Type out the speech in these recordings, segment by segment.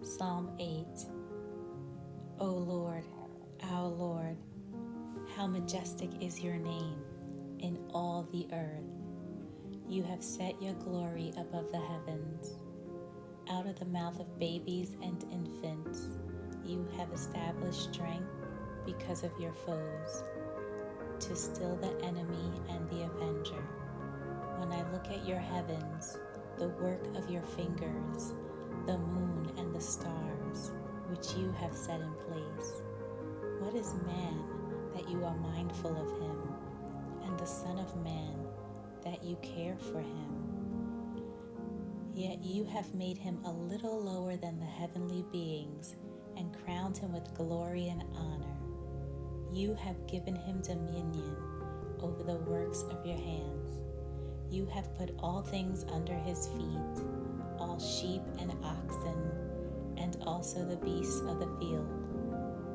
Psalm 8. O Lord, our Lord, how majestic is your name in all the earth. You have set your glory above the heavens. Out of the mouth of babies and infants, you have established strength because of your foes, to still the enemy and the avenger. When I look at your heavens, the work of your fingers, the moon and the stars, which you have set in place. What is man that you are mindful of him, and the Son of Man that you care for him? Yet you have made him a little lower than the heavenly beings and crowned him with glory and honor. You have given him dominion over the works of your hands. You have put all things under his feet, all sheep and oxen, and also the beasts of the field,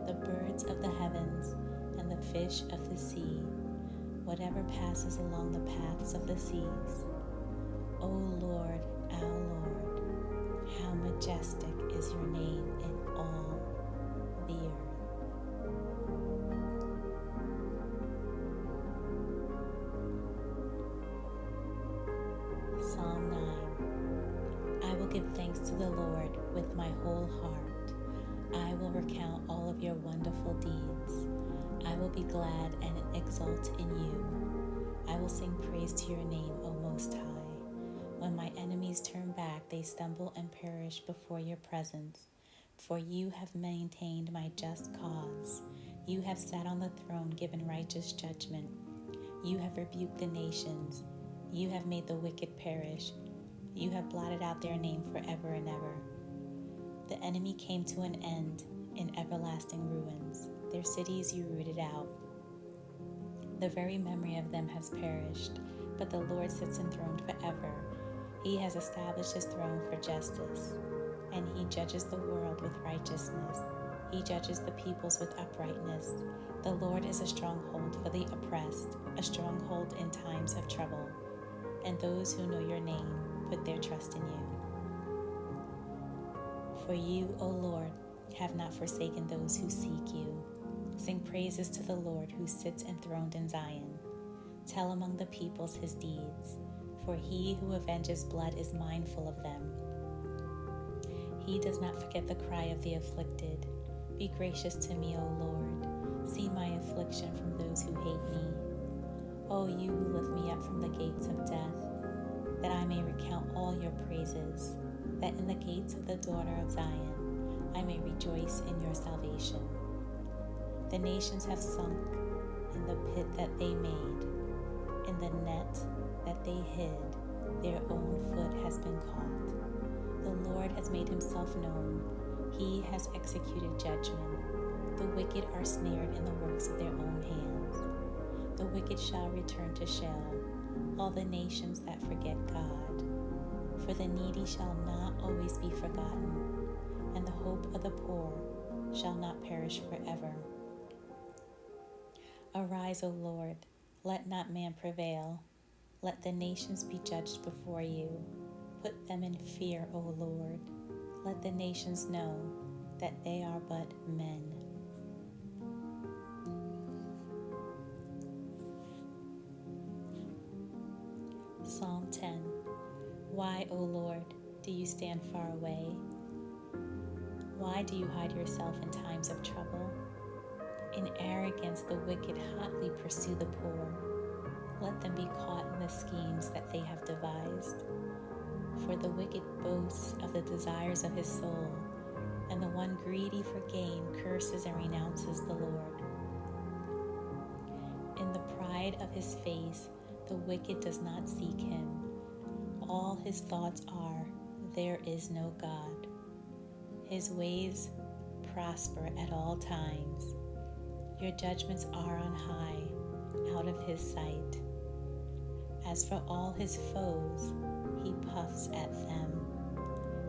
the birds of the heavens, and the fish of the sea, whatever passes along the paths of the seas. O Lord, our Lord, how majestic is your name in all the earth. Psalm 9. I will give thanks to the Lord with my whole heart. I will recount all of your wonderful deeds. I will be glad and exult in you. I will sing praise to your name, O Most High. When my enemies turn back, they stumble and perish before your presence. For you have maintained my just cause. You have sat on the throne, given righteous judgment. You have rebuked the nations. You have made the wicked perish. You have blotted out their name forever and ever. The enemy came to an end in everlasting ruins. Their cities you rooted out. The very memory of them has perished, but the Lord sits enthroned forever. He has established his throne for justice, and he judges the world with righteousness. He judges the peoples with uprightness. The Lord is a stronghold for the oppressed, a stronghold in times of trouble. And those who know your name put their trust in you. For you, O Lord, have not forsaken those who seek you. Sing praises to the Lord who sits enthroned in Zion. Tell among the peoples his deeds, for he who avenges blood is mindful of them. He does not forget the cry of the afflicted. Be gracious to me, O Lord. See my affliction from those who hate me. O you who lift me up from the gates of death, that I may recount all your praises, that in the gates of the daughter of Zion I may rejoice in your salvation. The nations have sunk in the pit that they made, in the net that they hid, their own foot has been caught. The Lord has made himself known. He has executed judgment. The wicked are snared in the works of their own hands. The wicked shall return to Sheol, all the nations that forget God. For the needy shall not always be forgotten, and the hope of the poor shall not perish forever. Arise, O Lord, let not man prevail. Let the nations be judged before you. Put them in fear, O Lord. Let the nations know that they are but men. Psalm 10. Why, O Lord, do you stand far away? Why do you hide yourself in times of trouble? In arrogance, the wicked hotly pursue the poor. Let them be caught in the schemes that they have devised. For the wicked boasts of the desires of his soul, and the one greedy for gain curses and renounces the Lord. In the pride of his face, the wicked does not seek him. All his thoughts are, there is no God. His ways prosper at all times. Your judgments are on high, out of his sight. As for all his foes, he puffs at them.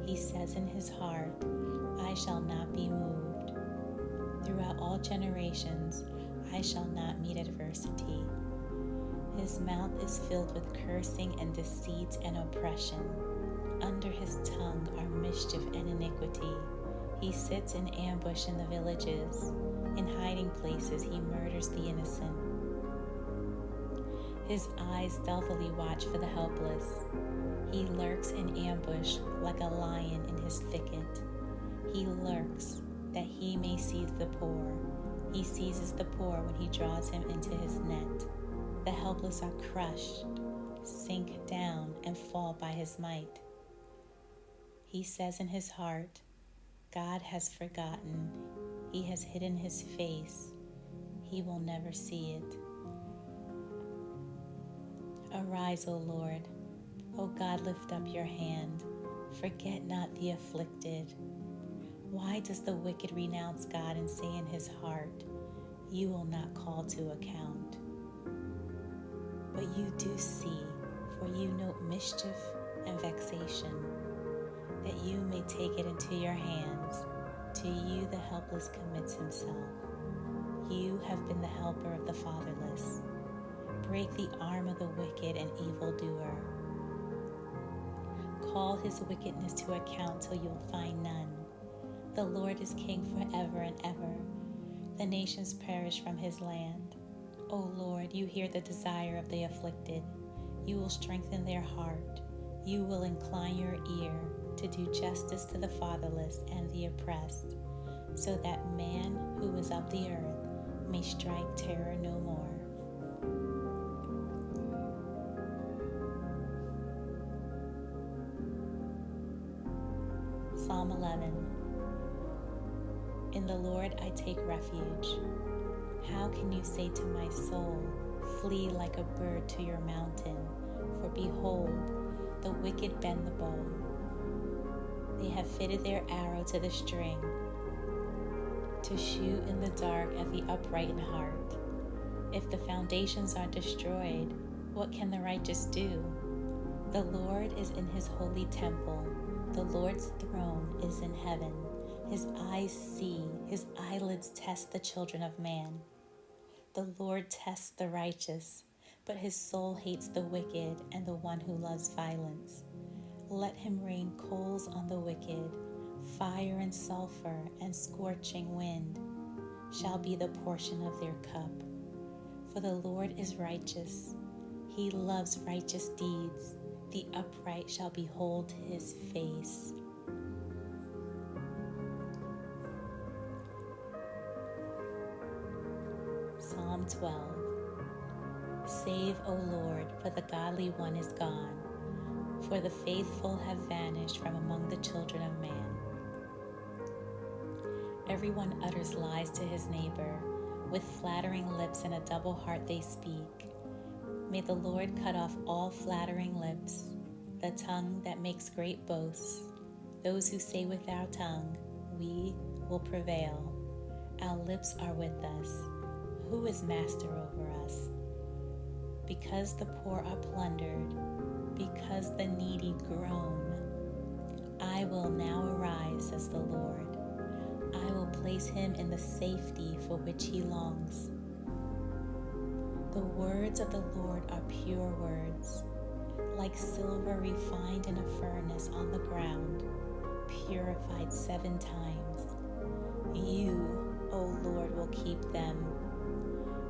He says in his heart, I shall not be moved. Throughout all generations, I shall not meet adversity. His mouth is filled with cursing and deceit and oppression. Under his tongue are mischief and iniquity. He sits in ambush in the villages. In hiding places, he murders the innocent. His eyes stealthily watch for the helpless. He lurks in ambush like a lion in his thicket. He lurks that he may seize the poor. He seizes the poor when he draws him into his net. The helpless are crushed, sink down, and fall by his might. He says in his heart, God has forgotten. He has hidden his face. He will never see it. Arise, O Lord. O God, lift up your hand. Forget not the afflicted. Why does the wicked renounce God and say in his heart, you will not call to account? But you do see, for you note mischief and vexation, that you may take it into your hands. To you the helpless commits himself. You have been the helper of the fatherless. Break the arm of the wicked and evildoer. Call his wickedness to account till you'll find none. The Lord is king forever and ever. The nations perish from his land. O Lord, you hear the desire of the afflicted. You will strengthen their heart. You will incline your ear to do justice to the fatherless and the oppressed, so that man who is of the earth may strike terror no more. Psalm 11. In the Lord I take refuge. How can you say to my soul, flee like a bird to your mountain? For behold, the wicked bend the bow. They have fitted their arrow to the string, to shoot in the dark at the upright in heart. If the foundations are destroyed, what can the righteous do? The Lord is in his holy temple. The Lord's throne is in heaven. His eyes see, his eyelids test the children of man. The Lord tests the righteous, but his soul hates the wicked and the one who loves violence. Let him rain coals on the wicked. Fire and sulfur and scorching wind shall be the portion of their cup. For the Lord is righteous. He loves righteous deeds. The upright shall behold his face. Psalm 12. Save, O Lord, for the godly one is gone, for the faithful have vanished from among the children of man. Everyone utters lies to his neighbor. With flattering lips and a double heart they speak. May the Lord cut off all flattering lips, the tongue that makes great boasts. Those who say with our tongue, we will prevail. Our lips are with us. Who is master over us? Because the poor are plundered, because the needy groan, I will now arise, says the Lord. I will place him in the safety for which he longs. The words of the Lord are pure words, like silver refined in a furnace on the ground, purified 7 times. You, O Lord, will keep them.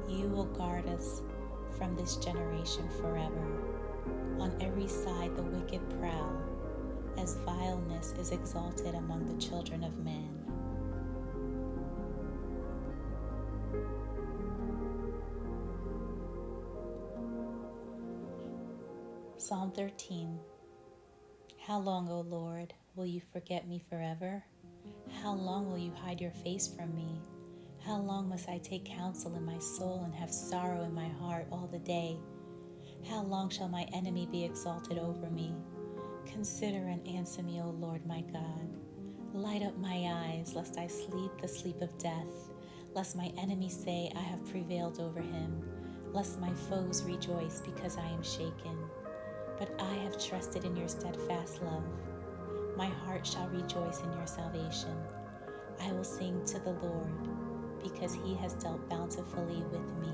You will guard us from this generation forever. On every side the wicked prowl, as vileness is exalted among the children of men. Psalm 13. How long, O Lord, will you forget me forever? How long will you hide your face from me? How long must I take counsel in my soul and have sorrow in my heart all the day? How long shall my enemy be exalted over me? Consider and answer me, O Lord my God. Light up my eyes, lest I sleep the sleep of death, lest my enemy say, I have prevailed over him, lest my foes rejoice because I am shaken. But I have trusted in your steadfast love. My heart shall rejoice in your salvation. I will sing to the Lord, because he has dealt bountifully with me.